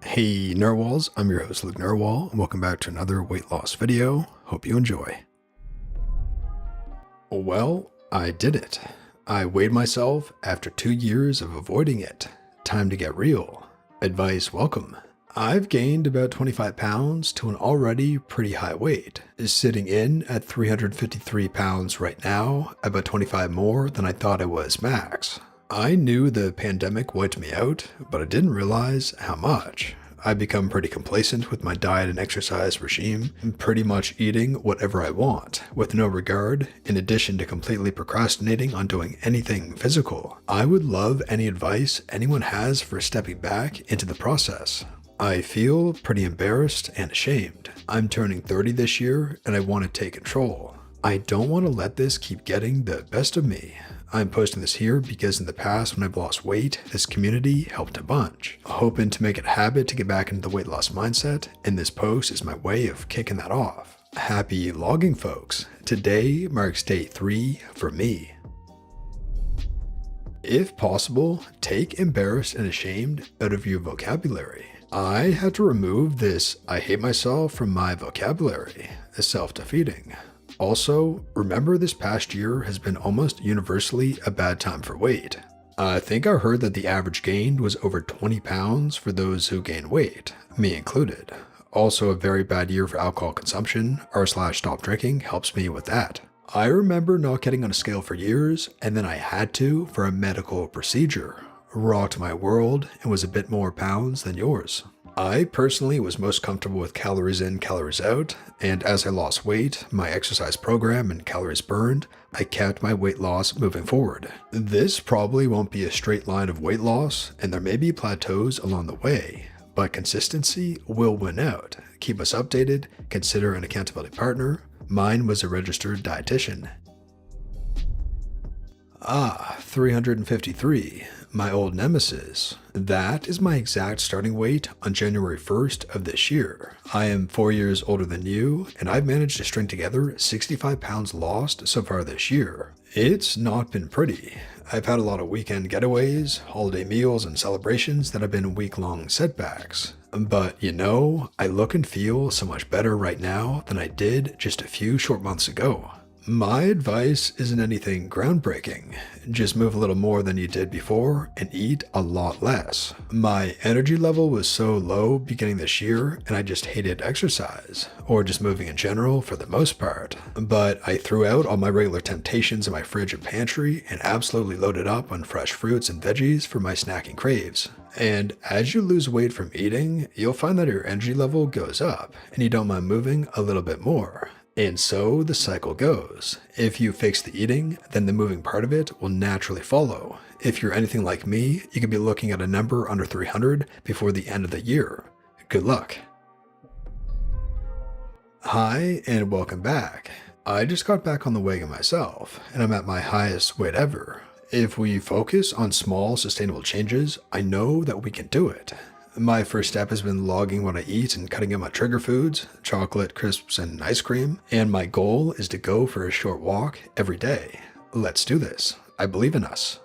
Hey Narwhals, I'm your host Luke Narwhal, and welcome back to another weight loss video. Hope you enjoy. Well, I did it. I weighed myself after 2 years of avoiding it. Time to get real. Advice welcome. I've gained about 25 pounds to an already pretty high weight, sitting in at 353 pounds right now, about 25 more than I thought I was max. I knew the pandemic wiped me out, but I didn't realize how much. I've become pretty complacent with my diet and exercise regime, pretty much eating whatever I want, with no regard, in addition to completely procrastinating on doing anything physical. I would love any advice anyone has for stepping back into the process. I feel pretty embarrassed and ashamed. I'm turning 30 this year, and I want to take control. I don't want to let this keep getting the best of me. I'm posting this here because in the past when I've lost weight, this community helped a bunch. Hoping to make it a habit to get back into the weight loss mindset, and this post is my way of kicking that off. Happy logging, folks. Today marks day 3 for me. If possible, take embarrassed and ashamed out of your vocabulary. I had to remove this "I hate myself" from my vocabulary. It's self-defeating. Also, remember this past year has been almost universally a bad time for weight. I think I heard that the average gain was over 20 pounds for those who gain weight, me included. Also a very bad year for alcohol consumption, r/stop drinking helps me with that. I remember not getting on a scale for years, and then I had to for a medical procedure. Rocked my world and was a bit more pounds than yours. I personally was most comfortable with calories in, calories out, and as I lost weight, my exercise program, and calories burned, I kept my weight loss moving forward. This probably won't be a straight line of weight loss, and there may be plateaus along the way, but consistency will win out. Keep us updated, consider an accountability partner. Mine was a registered dietitian. 353. My old nemesis. That is my exact starting weight on January 1st of this year. I am 4 years older than you, and I've managed to string together 65 pounds lost so far this year. It's not been pretty. I've had a lot of weekend getaways, holiday meals, and celebrations that have been week-long setbacks. But you know, I look and feel so much better right now than I did just a few short months ago. My advice isn't anything groundbreaking. Just move a little more than you did before and eat a lot less. My energy level was so low beginning this year, and I just hated exercise, or just moving in general for the most part. But I threw out all my regular temptations in my fridge and pantry and absolutely loaded up on fresh fruits and veggies for my snacking craves. And as you lose weight from eating, you'll find that your energy level goes up, and you don't mind moving a little bit more. And so the cycle goes. If you fix the eating, then the moving part of it will naturally follow. If you're anything like me, you could be looking at a number under 300 before the end of the year. Good luck. Hi, and welcome back. I just got back on the wagon myself, and I'm at my highest weight ever. If we focus on small, sustainable changes, I know that we can do it. My first step has been logging what I eat and cutting out my trigger foods, chocolate, crisps, and ice cream, and my goal is to go for a short walk every day. Let's do this. I believe in us.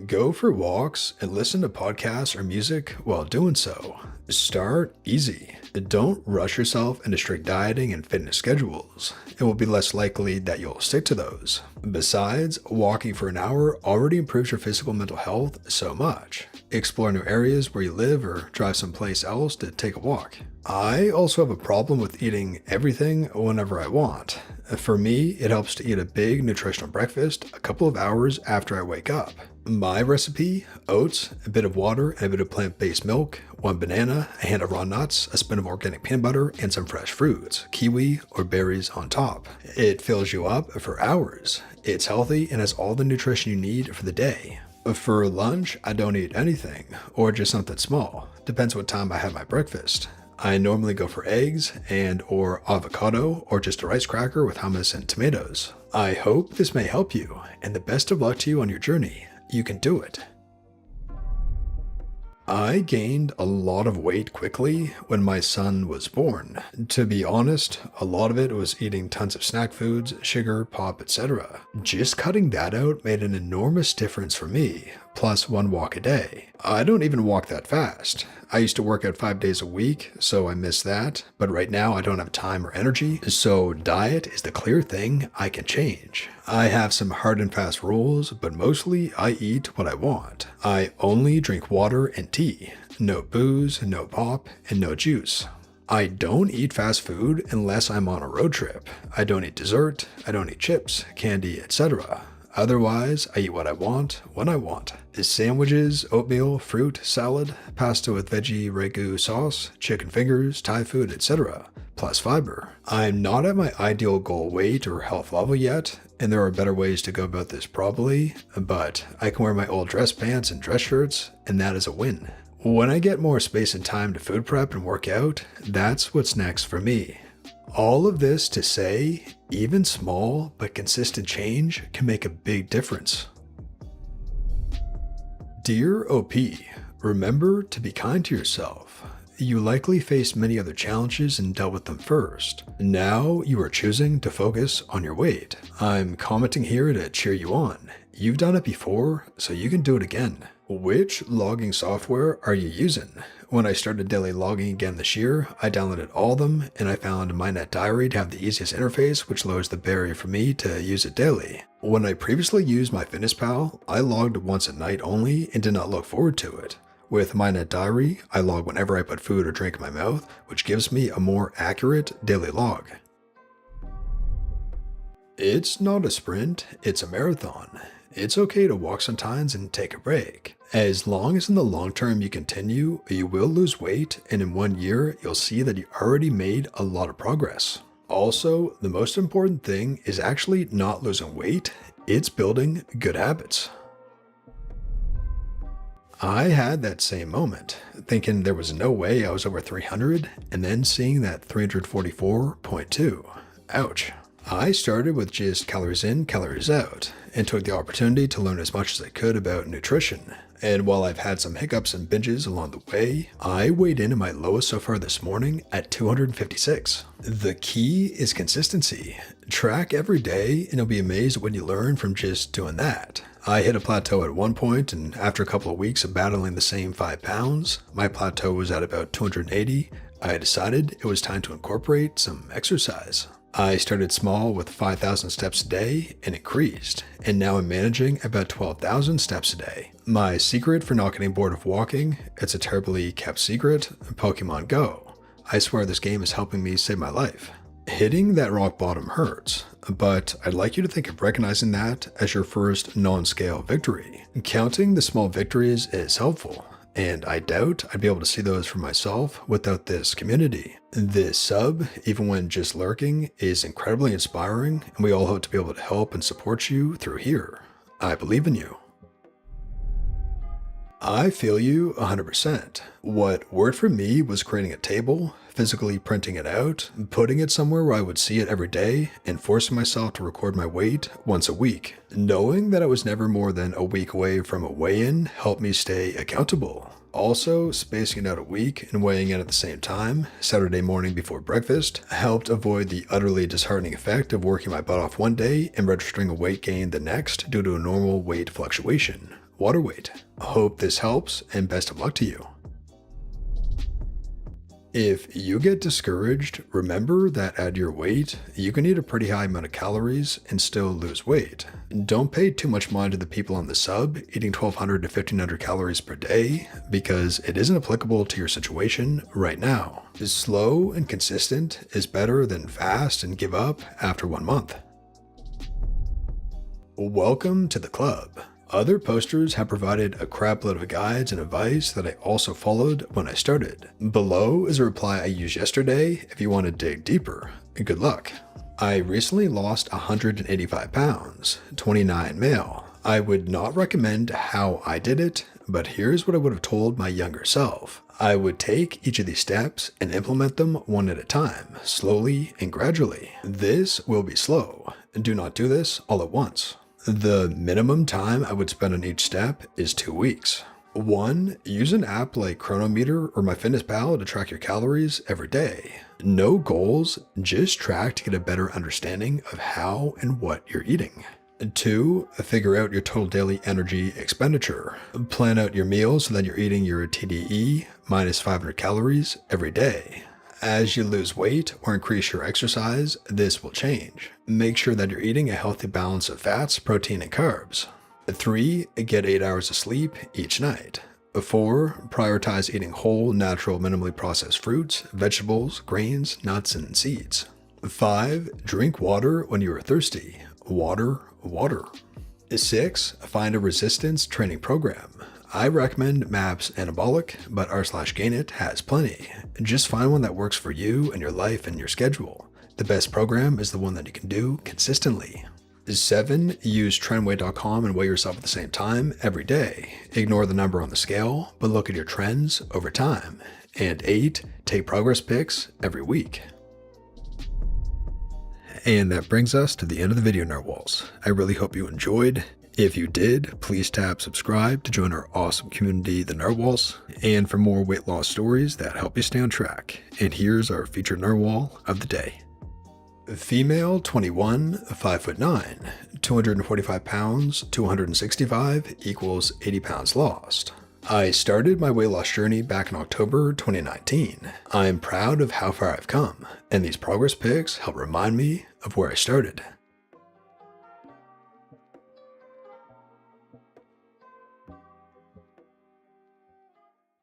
Go for walks and listen to podcasts or music while doing so. Start easy. Don't rush yourself into strict dieting and fitness schedules. It will be less likely that you'll stick to those. Besides, walking for an hour already improves your physical and mental health so much. Explore new areas where you live or drive someplace else to take a walk. I also have a problem with eating everything whenever I want. For me, it helps to eat a big nutritional breakfast a couple of hours after I wake up. My recipe: oats, a bit of water, and a bit of plant-based milk, 1 banana, a hand of raw nuts, a spoon of organic peanut butter, and some fresh fruits, kiwi or berries on top. It fills you up for hours. It's healthy and has all the nutrition you need for the day. For lunch, I don't eat anything, or just something small. Depends what time I have my breakfast. I normally go for eggs or avocado, or just a rice cracker with hummus and tomatoes. I hope this may help you, and the best of luck to you on your journey. You can do it. I gained a lot of weight quickly when my son was born. To be honest, a lot of it was eating tons of snack foods, sugar, pop, etc. Just cutting that out made an enormous difference for me. plus 1 walk a day. I don't even walk that fast. I used to work out 5 days a week, so I miss that, but right now I don't have time or energy, so diet is the clear thing I can change. I have some hard and fast rules, but mostly I eat what I want. I only drink water and tea. No booze, no pop, and no juice. I don't eat fast food unless I'm on a road trip. I don't eat dessert, I don't eat chips, candy, etc. Otherwise, I eat what I want, when I want. Sandwiches, oatmeal, fruit, salad, pasta with veggie ragu sauce, chicken fingers, Thai food, etc. Plus fiber. I'm not at my ideal goal weight or health level yet, and there are better ways to go about this probably, but I can wear my old dress pants and dress shirts, and that is a win. When I get more space and time to food prep and work out, that's what's next for me. All of this to say, even small but consistent change can make a big difference. Dear OP, remember to be kind to yourself. You likely faced many other challenges and dealt with them first. Now you are choosing to focus on your weight. I'm commenting here to cheer you on. You've done it before, so you can do it again. Which logging software are you using? When I started daily logging again this year, I downloaded all of them, and I found MyNet Diary to have the easiest interface, which lowers the barrier for me to use it daily. When I previously used MyFitnessPal, I logged once at night only and did not look forward to it. With MyNet Diary, I log whenever I put food or drink in my mouth, which gives me a more accurate daily log. It's not a sprint, it's a marathon. It's okay to walk sometimes and take a break. As long as in the long term you continue, you will lose weight, and in 1 year, you'll see that you already made a lot of progress. Also, the most important thing is actually not losing weight, it's building good habits. I had that same moment, thinking there was no way I was over 300, and then seeing that 344.2. Ouch. I started with just calories in, calories out, and took the opportunity to learn as much as I could about nutrition. And while I've had some hiccups and binges along the way, I weighed in at my lowest so far this morning at 256. The key is consistency. Track every day and you'll be amazed at what you learn from just doing that. I hit a plateau at one point, and after a couple of weeks of battling the same 5 pounds, my plateau was at about 280. I decided it was time to incorporate some exercise. I started small with 5,000 steps a day and increased, and now I'm managing about 12,000 steps a day. My secret for not getting bored of walking, it's a terribly kept secret, Pokemon Go. I swear this game is helping me save my life. Hitting that rock bottom hurts, but I'd like you to think of recognizing that as your first non-scale victory. Counting the small victories is helpful, and I doubt I'd be able to see those for myself without this community. This sub, even when just lurking, is incredibly inspiring, and we all hope to be able to help and support you through here. I believe in you. I feel you 100%. What worked for me was creating a table, physically printing it out, putting it somewhere where I would see it every day, and forcing myself to record my weight once a week. Knowing that I was never more than a week away from a weigh-in helped me stay accountable. Also, spacing it out a week and weighing in at the same time, Saturday morning before breakfast, helped avoid the utterly disheartening effect of working my butt off one day and registering a weight gain the next due to a normal weight fluctuation. Water weight. Hope this helps, and best of luck to you. If you get discouraged, remember that at your weight, you can eat a pretty high amount of calories and still lose weight. Don't pay too much mind to the people on the sub eating 1,200 to 1,500 calories per day, because it isn't applicable to your situation right now. Slow and consistent is better than fast and give up after 1 month. Welcome to the club. Other posters have provided a crap load of guides and advice that I also followed when I started. Below is a reply I used yesterday if you want to dig deeper. Good luck. I recently lost 185 pounds, 29 male. I would not recommend how I did it, but here's what I would have told my younger self. I would take each of these steps and implement them one at a time, slowly and gradually. This will be slow. Do not do this all at once. The minimum time I would spend on each step is 2 weeks. 1. Use an app like Chronometer or MyFitnessPal to track your calories every day. No goals, just track to get a better understanding of how and what you're eating. 2. Figure out your total daily energy expenditure. Plan out your meals so that you're eating your TDE minus 500 calories every day. As you lose weight or increase your exercise, this will change. Make sure that you're eating a healthy balance of fats, protein, and carbs. 3. Get 8 hours of sleep each night. 4. Prioritize eating whole, natural, minimally processed fruits, vegetables, grains, nuts, and seeds. 5. Drink water when you are thirsty. Water, water. 6. Find a resistance training program. I recommend MAPS Anabolic, but r/Gainit has plenty. Just find one that works for you and your life and your schedule. The best program is the one that you can do consistently. 7. Use trendweight.com and weigh yourself at the same time every day. Ignore the number on the scale, but look at your trends over time. And 8. Take progress pics every week. And that brings us to the end of the video, Narwhals. I really hope you enjoyed. If you did, please tap subscribe to join our awesome community, the Narwhals, and for more weight loss stories that help you stay on track. And here's our featured Narwhal of the day. Female, 21, 5'9", 245 pounds, 265 equals 80 pounds lost. I started my weight loss journey back in October 2019. I am proud of how far I've come, and these progress pics help remind me of where I started.